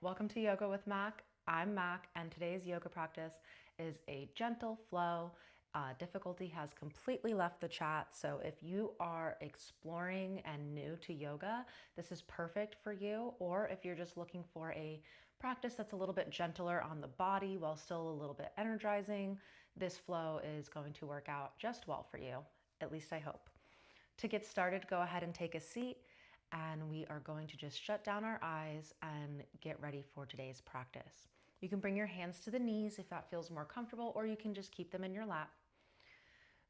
welcome to Yoga with Mac. I'm Mac, and today's yoga practice is a gentle flow. Difficulty has completely left the chat, so if you are exploring and new to yoga, this is perfect for you. Or if you're just looking for a practice that's a little bit gentler on the body while still a little bit energizing, this flow is going to work out just well for you. At least I hope. To get started, go ahead and take a seat, and we are going to just shut down our eyes and get ready for today's practice. You can bring your hands to the knees if that feels more comfortable, or you can just keep them in your lap.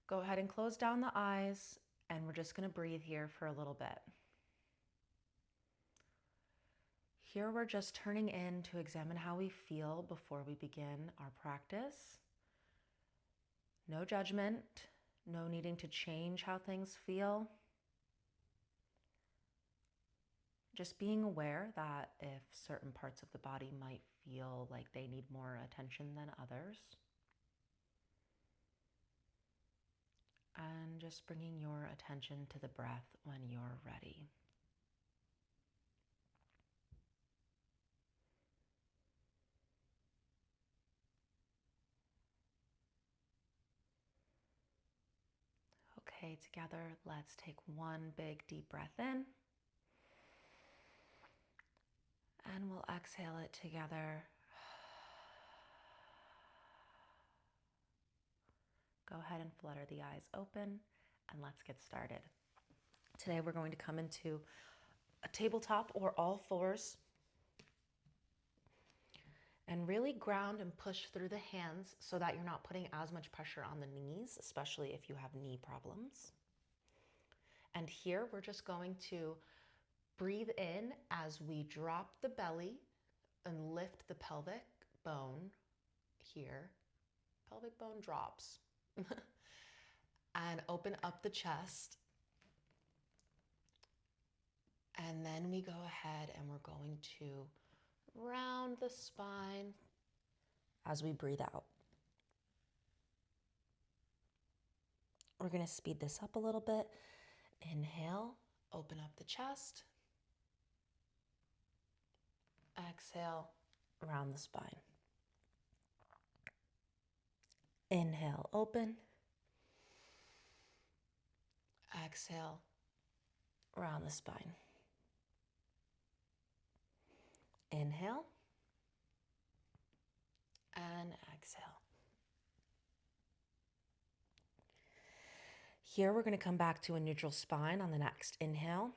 Go ahead and close down the eyes, and we're just going to breathe here for a little bit. Here we're just turning in to examine how we feel before we begin our practice. No judgment, no needing to change how things feel. Just being aware that if certain parts of the body might feel like they need more attention than others. And just bringing your attention to the breath when you're ready. Okay, together, let's take one big deep breath in. And we'll exhale it together. Go ahead and flutter the eyes open, and let's get started. Today we're going to come into a tabletop or all fours and really ground and push through the hands so that you're not putting as much pressure on the knees, especially if you have knee problems. And here we're just going to breathe in as we drop the belly and lift the pelvic bone here. Pelvic bone drops. And open up the chest. And then we go ahead and we're going to round the spine as we breathe out. We're going to speed this up a little bit. Inhale, open up the chest. Exhale, round the spine. Inhale, open. Exhale, round the spine. Inhale and exhale. Here we're going to come back to a neutral spine on the next inhale.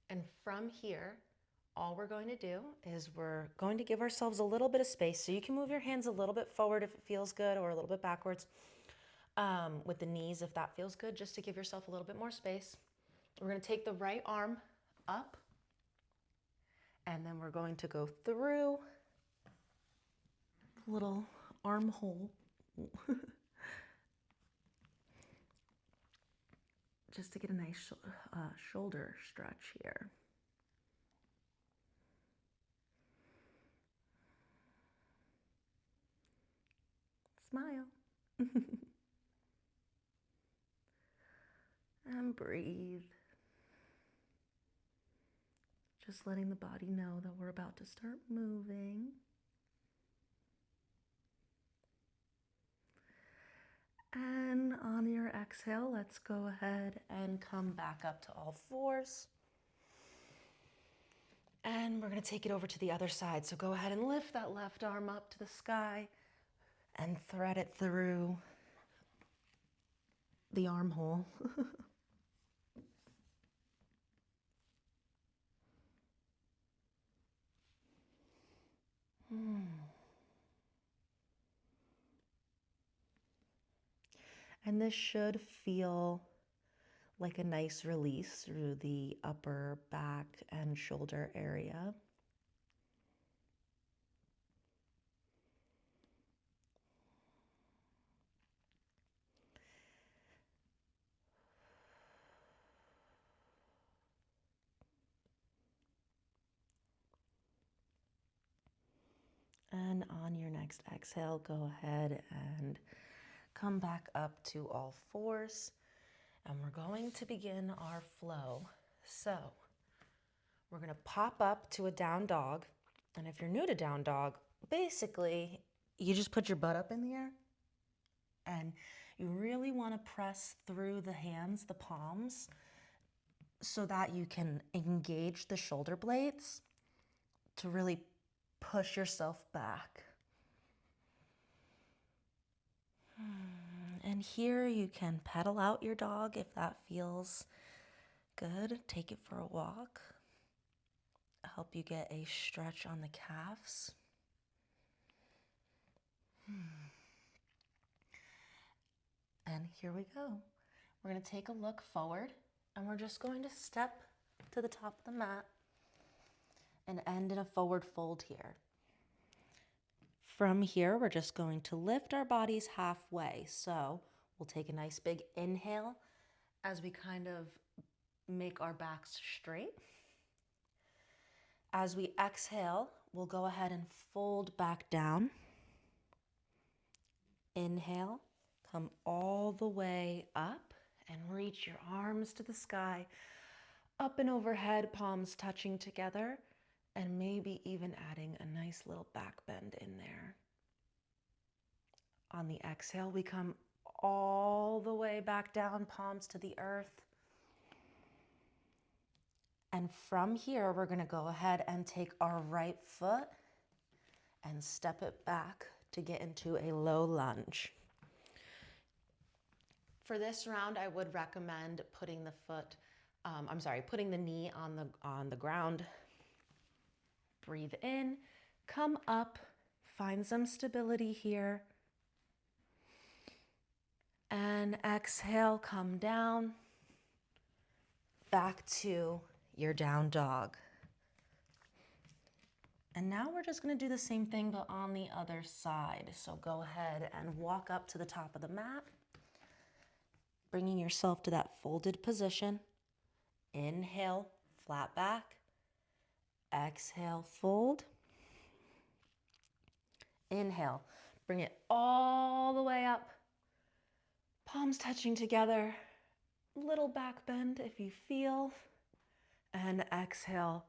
And from here, all we're going to do is we're going to give ourselves a little bit of space. So you can move your hands a little bit forward if it feels good, or a little bit backwards with the knees if that feels good, just to give yourself a little bit more space. We're going to take the right arm up, and then we're going to go through a little armhole. Just to get a nice shoulder stretch here. Smile. And breathe. Just letting the body know that we're about to start moving. And on your exhale, let's go ahead and come back up to all fours. And we're going to take it over to the other side. So go ahead and lift that left arm up to the sky and thread it through the armhole. And this should feel like a nice release through the upper back and shoulder area. And on your next exhale, go ahead and come back up to all fours. And we're going to begin our flow. So we're going to pop up to a down dog. And if you're new to down dog, basically you just put your butt up in the air and you really want to press through the hands, the palms, so that you can engage the shoulder blades to really push yourself back. And here you can pedal out your dog if that feels good. Take it for a walk. Help you get a stretch on the calves. And here we go. We're going to take a look forward and we're just going to step to the top of the mat and end in a forward fold here. From here, we're just going to lift our bodies halfway. So we'll take a nice big inhale as we kind of make our backs straight. As we exhale, we'll go ahead and fold back down. Inhale, come all the way up and reach your arms to the sky, up and overhead, palms touching together, and maybe even adding a nice little back bend in there. On the exhale, we come all the way back down, palms to the earth. And from here, we're going to go ahead and take our right foot and step it back to get into a low lunge. For this round, I would recommend putting the putting the knee on the ground. Breathe in, come up, find some stability here. And exhale, come down, back to your down dog. And now we're just going to do the same thing, but on the other side. So go ahead and walk up to the top of the mat, bringing yourself to that folded position. Inhale, flat back. Exhale, fold. Inhale, bring it all the way up. Palms touching together. Little back bend if you feel. And exhale,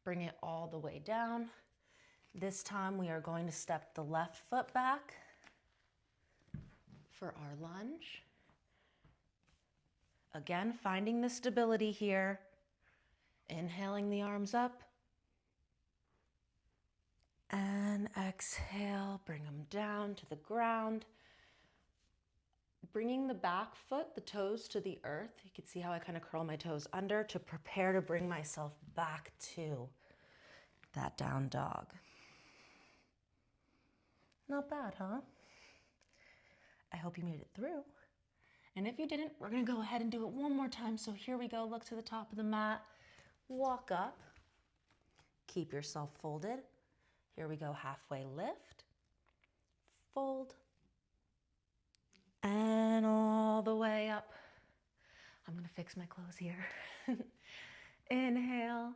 bring it all the way down. This time we are going to step the left foot back for our lunge. Again, finding the stability here. Inhaling the arms up. And exhale, bring them down to the ground. Bringing the back foot, the toes to the earth. You can see how I kind of curl my toes under to prepare to bring myself back to that down dog. Not bad, huh? I hope you made it through. And if you didn't, we're going to go ahead and do it one more time. So here we go. Look to the top of the mat. Walk up. Keep yourself folded. Here we go. Halfway lift. Fold. And all the way up. I'm going to fix my clothes here. Inhale.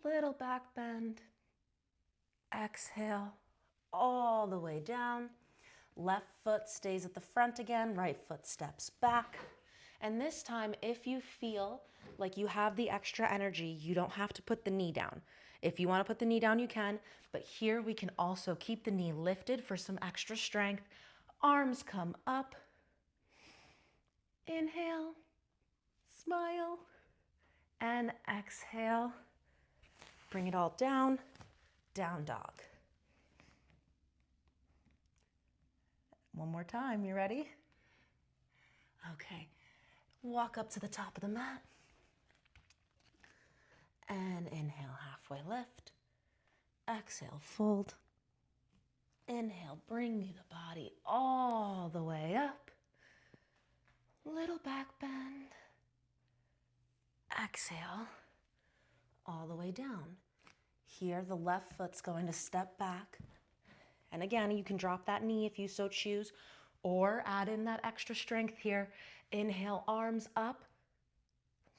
Little back bend. Exhale. All the way down. Left foot stays at the front again. Right foot steps back. And this time, if you feel like you have the extra energy, you don't have to put the knee down. If you want to put the knee down, you can. But here we can also keep the knee lifted for some extra strength. Arms come up. Inhale. Smile. And exhale. Bring it all down. Down dog. One more time, you ready? Okay, walk up to the top of the mat. And inhale, halfway lift. Exhale, fold. Inhale, bring the body all the way up. Little back bend. Exhale, all the way down. Here, the left foot's going to step back. And again, you can drop that knee if you so choose, or add in that extra strength here. Inhale, arms up.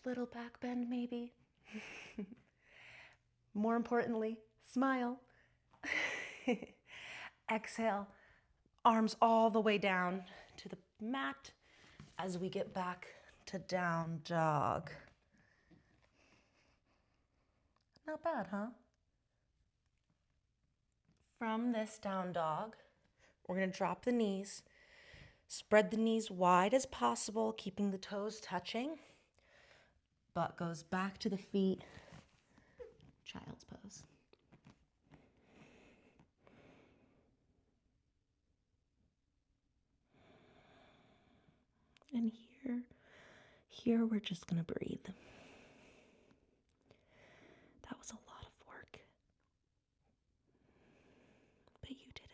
Little back bend maybe. More importantly, smile. Exhale, arms all the way down to the mat as we get back to down dog. Not bad, huh? from this down dog, we're going to drop the knees, spread the knees wide as possible, keeping the toes touching. Butt goes back to the feet, child's pose. And here we're just going to breathe. That was a lot of work, but you did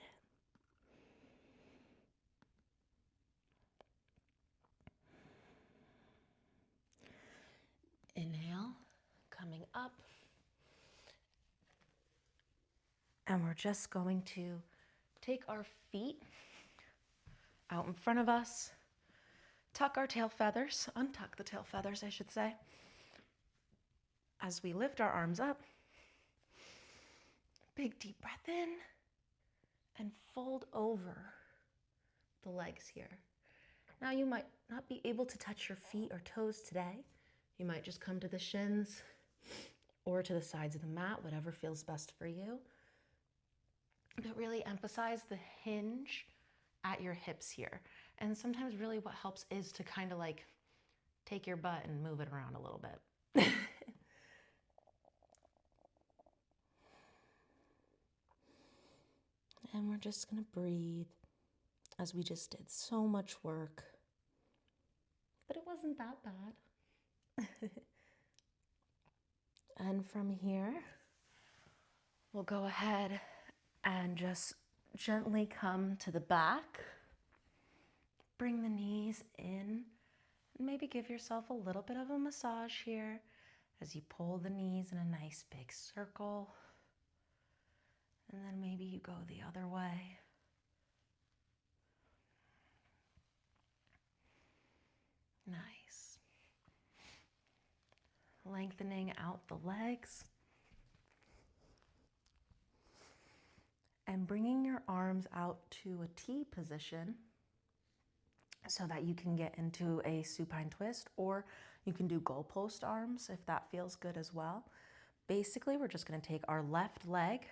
it. Inhale, coming up. And we're just going to take our feet out in front of us, tuck our tail feathers, untuck the tail feathers, I should say. As we lift our arms up, big deep breath in, and fold over the legs here. Now you might not be able to touch your feet or toes today. You might just come to the shins or to the sides of the mat, whatever feels best for you. But really emphasize the hinge at your hips here. And sometimes really what helps is to kind of like take your butt and move it around a little bit. And we're just going to breathe as we just did so much work. But it wasn't that bad. And from here, we'll go ahead and just gently come to the back. Bring the knees in. And maybe give yourself a little bit of a massage here as you pull the knees in a nice big circle. And then maybe you go the other way. Nice. Lengthening out the legs. And bringing your arms out to a T position so that you can get into a supine twist, or you can do goalpost arms if that feels good as well. Basically, we're just going to take our left leg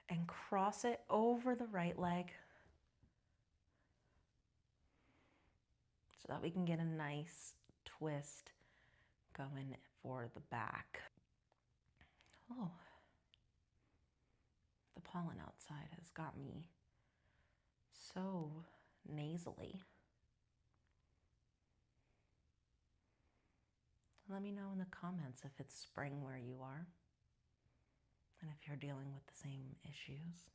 and cross it over the right leg so that we can get a nice twist going for the back. Oh, the pollen outside has got me so nasally. Let me know in the comments if it's spring where you are and if you're dealing with the same issues.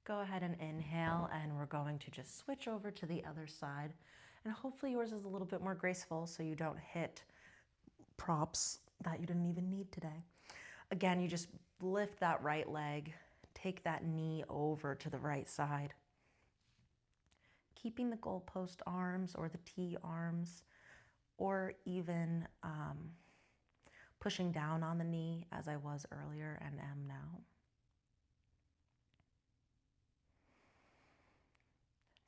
Go ahead and inhale, and we're going to just switch over to the other side. And hopefully yours is a little bit more graceful so you don't hit props that you didn't even need today. Again, you just lift that right leg, take that knee over to the right side. Keeping the goalpost arms or the T arms, or even pushing down on the knee as I was earlier and am now.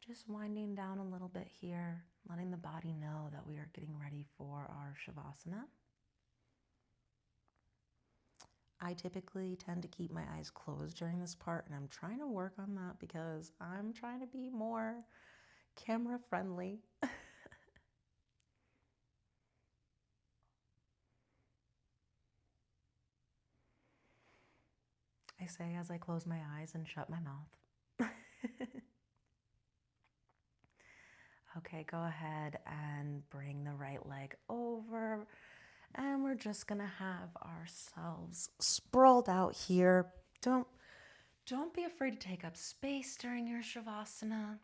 Just winding down a little bit here, letting the body know that we are getting ready for our Shavasana. I typically tend to keep my eyes closed during this part, and I'm trying to work on that because I'm trying to be more camera friendly. I say as I close my eyes and shut my mouth. Okay, go ahead and bring the right leg over, and we're just gonna have ourselves sprawled out here. Don't be afraid to take up space during your Shavasana.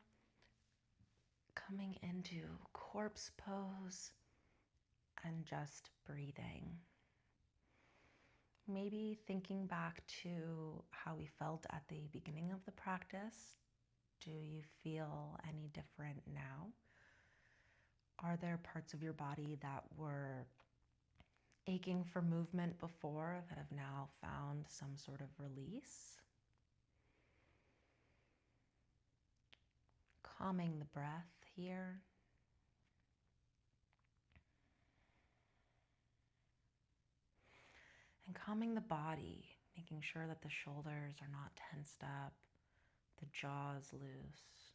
Coming into corpse pose and just breathing. Maybe thinking back to how we felt at the beginning of the practice. Do you feel any different now? Are there parts of your body that were aching for movement before that have now found some sort of release? Calming the breath here. And calming the body. making sure that the shoulders are not tensed up, the jaw's loose.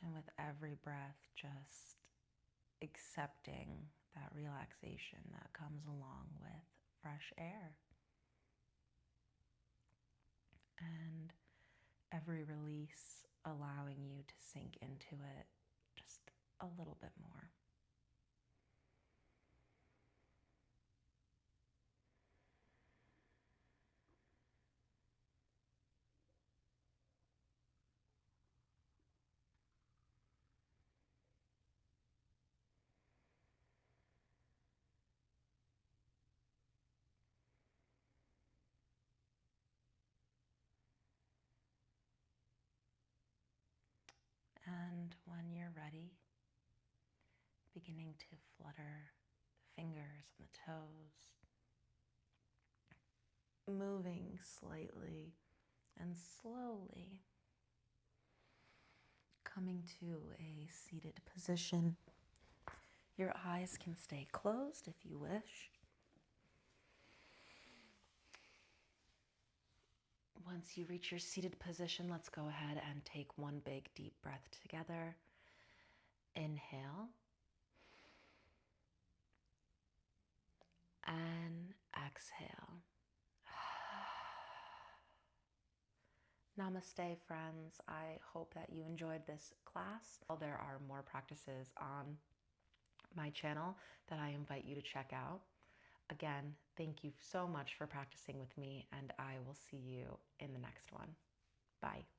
And with every breath, just accepting that relaxation that comes along with fresh air. And every release allowing you to sink into it just a little bit more. And when you're ready, beginning to flutter the fingers and the toes, moving slightly and slowly, coming to a seated position. Your eyes can stay closed if you wish. Once you reach your seated position, let's go ahead and take one big deep breath together. Inhale and exhale. Namaste, friends. I hope that you enjoyed this class. There are more practices on my channel that I invite you to check out. Again, thank you so much for practicing with me, and I will see you in the next one. Bye.